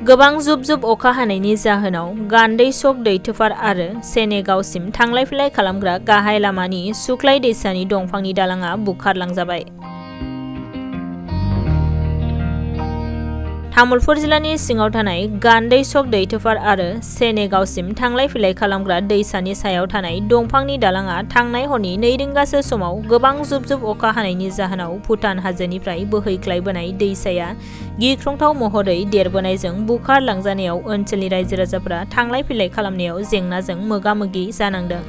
गोबां जुब-जुब अखा हानायनि जाहोनाव गान्दै-सक दैथोफार आरो सेनेगावसिम थांलाय फैलाय खालामग्रा गाहाय लामानि सुख्लाय दैसानि दंफांनि दालांआ बुखारलांजाबाय। तामुलपुर जिल्लानि सिङाव थानाय गान्दै-सक दैथोफार आरो सेनेगावसिम थांलाय फैलाय खालामग्रा दैसानि सायाव थानाय दंफांनि दालांआ थांनाय हरनि 2 रिंगासो समाव गोबां जुब-जुब अखा हानायनि जाहोनाव भुटान हाजोनिफ्राय बोहैख्लायबोनाय दैसाया गिख्रंथाव महरै देरबोनायजों बुखारलांजानायाव ओनसोलनि रायजो राजाफोरा थांलाय फैलाय खालामनायाव जेंनाजों मोगा-मोगि जानांदों।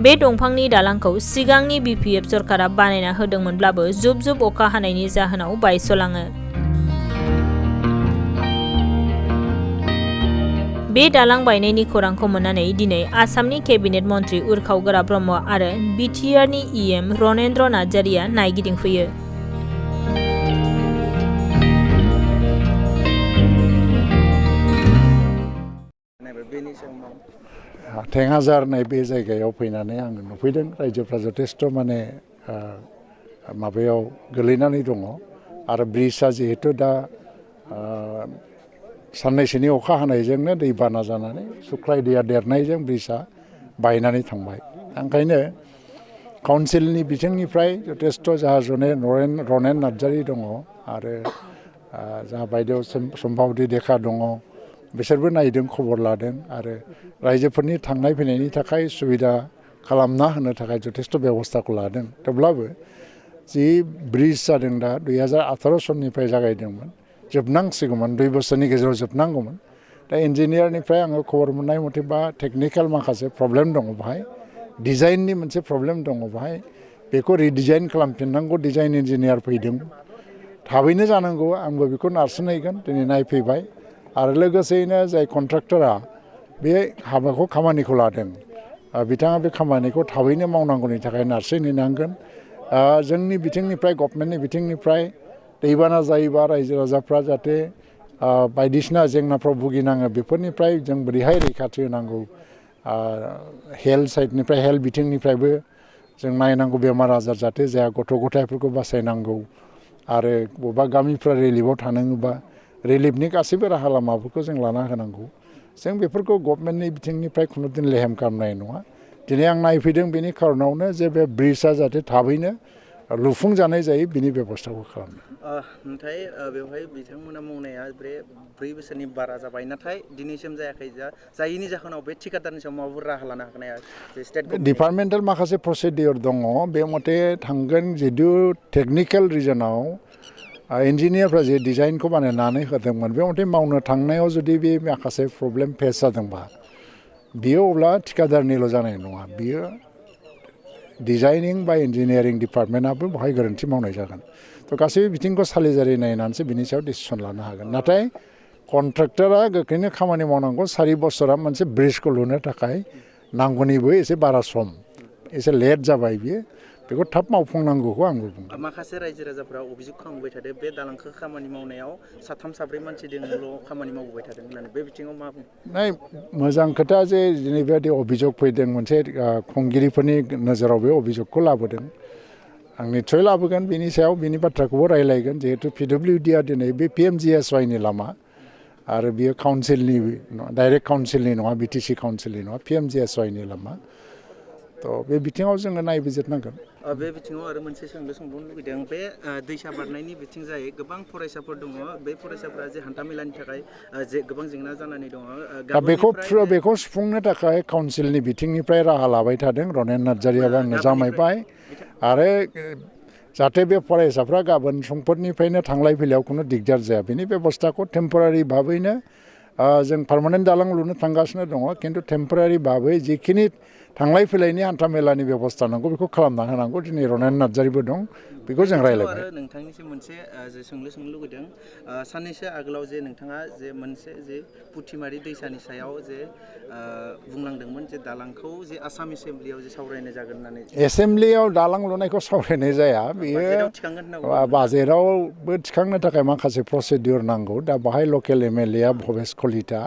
बे दंफांनि दालांखौ सिगांनि बिपिएफ सरकारा बानायना होदोंमोनब्लाबो जुब-जुब अखा हानायनि जाहोनाव बायस'लाङो। बे दालां बायनायनि खौरांखौ मोननानै दिनै आसामनि केबिनेट मन्त्रि उर्खाव गोरा ब्रह्म आरो बिटिआरनि इएम रनेन्द्र नार्जारिया नायगिदिंफैयो। 10,000 होननाय बे जायगायाव फैनानै आङो नुफैदों रायजोफ्रा जथेस्थ' माने माबायाव गोलैनानै दङ आरो ब्रिजआ जिहेतु दा साननैसोनि अखा हानायजोंनो दैबाना जानानै सुख्लाय दैया देरनायजों ब्रिजआ बायनानै थांबाय। ओंखायनो काउन्सिलनि बिथिंनिफ्राय जथेस्थ' जाहा रनेन नार्जारि दङ आरो जाहा बायदेव सम्भावति देखा दङ। बिसोरबो नायदों, खबर लादों आरो रायजोफोरनि थांनाय फैनायनि थाखाय सुबिदा खालामना होनो थाखाय जथेस्थ' बेबस्थाखौ लादों। थेवब्लाबो जि ब्रिज जादों दा 2018 सननिफ्राय जागायदोंमोन, जोबनांसिगौमोन, 2 बोसोरनि गेजेराव जोबनांगौमोन। दा इन्जिनियारनिफ्राय आङो खबर मोननाय मथेबा टेकनिकेल माखासे प्रब्लेम दङ बाहाय, डिजाइननि मोनसे प्रब्लेम दङ बाहाय, बेखौ रिडिजाइन खालामफिननांगौ डिजाइन इन्जिनियार फैदों। थाबैनो जानांगौ, आंबो बेखौ नारसिनहैगोन, दिनै नायफैबाय आरो लोगोसेयैनो जाय कन्ट्राक्टरा बे हाबाखौ खामानिखौ लादों बिथाङा बे खामानिखौ थाबैनो मावनांगौनि थाखाय नारसिनहैनांगोन। जोंनि बिथिंनिफ्राय गभर्नमेन्टनि बिथिंनिफ्राय दैबाना जायोबा रायजो राजाफ्रा जाहाथे बायदिसिना जेंनाफ्राव भुगिनाङो बेफोरनिफ्राय जों बोरैहाय रैखाथि होनांगौ, हेल्थ साइडनिफ्राय हेल्थ बिथिंनिफ्रायबो जों नायनांगौ बेमार आजार जाहाथे जाया, गथ' गथायफोरखौ बासायनांगौ आरो बबेबा गामिफ्रा रिलिफआव थानाङोबा रिलिफनि गासैबो राहा लामाफोरखौ जों लाना होनांगौ। जों बेफोरखौ गभर्नमेन्टनि बिथिंनिफ्राय खुनुदिन लेहेम खालामनाय नङा। दिनै आं नायफैदों बेनि खारनावनो जे बे ब्रिजआ जाहाथे थाबैनो लुफुंजानाय जायो बिनि बेबस्थाखौ खालामनो। नाथाय बेवहाय बिथांमोना मावनाया 4 बोसोरनि बारा जाबाय, नाथाय दिनैसिम जायाखै। जायैनि जाहोनाव बे थिकादारनि सायाव माबाफोर राहा लानो हागोन ना स्टेट गभर्नमेन्ट? डिपार्टमेन्टेल माखासे प्रसिडियर दङ, बे मथे थांगोन। जितु टेकनिकेल रिजनाव इन्जिनियारफ्रा जे डिजाइनखौ बानायनानै होदोंमोन बे मथे मावनो थांनायाव जुदि बे माखासे प्रब्लेम फेस जादोंबा बियो अब्ला थिकादारनिल' जानाय नङा, बियो डिजाइनिं बा इन्जिनियारिं डिपार्टमेन्टआबो बेवहाय गोरोन्थि मावनाय जागोन। थ' गासैबो बिथिंखौ सालिजारि नायनानैसो बिनि सायाव डिसिसन लानो हागोन। नाथाय कन्ट्राक्टरा गोख्रैनो खामानि मावनांगौ। 4 बोसोरा मोनसे ब्रिजखौ लुनो थाखाय नांगौनिबो एसे बारा सम, एसे लेट जाबाय बियो, बेखौ थाब मावफुंनांगौखौ आंबो बुंगोन। माखासे रायजो राजाफ्रा अभियोग खालामबाय थादों बे दालांखौ खामानि मावनायाव 3-4 मानसिजोंल' खामानि मावबोबाय थादों होननानै, बे बिथिङाव मा बुङो? मोजां खोथा जे दिनै बेबायदि अभियोग फैदों, मोनसे खुंगिरिफोरनि नोजोराव बे अभियोगखौ लाबोदों। आं निस्सय लाबोगोन, बिनि सायाव बिनि बाथ्राखौबो रायलायगोन। जिहेतु पिडब्लिउडिआ दिनै बे पिएमजिएसवाइनि लामा आरो बियो काउन्सिलनि डाइरेक्ट काउन्सिलनि नङा, बिटिसि काउन्सिलनि नङा, पिएमजिएसवाइनि लामा। थ' बे बिथिङाव जोङो नायबिजिरनांगोन। बे बिथिङाव आरो मोनसे सोंबावनो लुगैदों। बे दैसा बारनायनि बिथिं जाय गोबां फरायसाफोर दङ, बे फरायसाफोरा जे हान्थामेलानि थाखाय गोबां जेंना जानानै दङ। दा बेखौ सुफुंनो थाखाय काउन्सिलनि बिथिंनिफ्राय राहा लाबाय थादों। रनेन नार्जारियाबो आंनो जामायबाय आरो जाहाथे बे फरायसाफ्रा गाबोन समफोरनिफ्रायनो थांलाय फैलायाव खुनु दिगदार जाया बेनि बेबस्थाखौ टेम्परारि भाबैनो जों पार्मानेन्ट दालां लुनो थांगासिनो दङ। खिन्थु टेम्परारि भाबै जिखिनि थांलाय फैलायनि हान्था मेलानि बेबस्था नांगौ बेखौ खालामना होनांगौ। दिनै रनेन नार्जारिबो दं, बेखौ जों रायलायबाय। आरो नोंथांनिसिम मोनसे सोंलु लुगैदों। साननैसो आगोलाव जे नोंथाङा जे मोनसे जे पुथिमारि दैसानि सायाव जे बुंलांदोंमोन जे दालांखौ जे आसाम एसेम्ब्लियाव जे सावरायनाय जागोन होननानै। एसेम्ब्लियाव दालां लुनायखौ सावरायनाय जाया, बेयो बाजेटआवबो थिखांनो थाखाय माखासे प्रसिडियर नांगौ। दा बाहाय लकेल एमएलएआ भबेस कलिता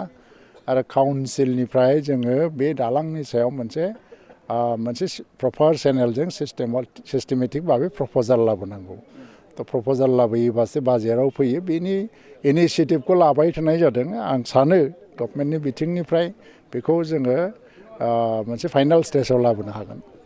आरो काउन्सिलनिफ्राय जोङो बे दालांनि सायाव मोनसे प्रपार चेनेलजों सिस्टेमेटिक भाबै प्रप'जाल लाबोनांगौ। दा प्रप'जाल लाबोयोबासो बाजेटआव फैयो बेनि इनिसियेटिभखौ लाबाय थानाय जादों आं सानो गभर्नमेन्टनि बिथिंनिफ्राय बेखौ जोङो मोनसे फाइनाल स्टेजाव लाबोनो हागोन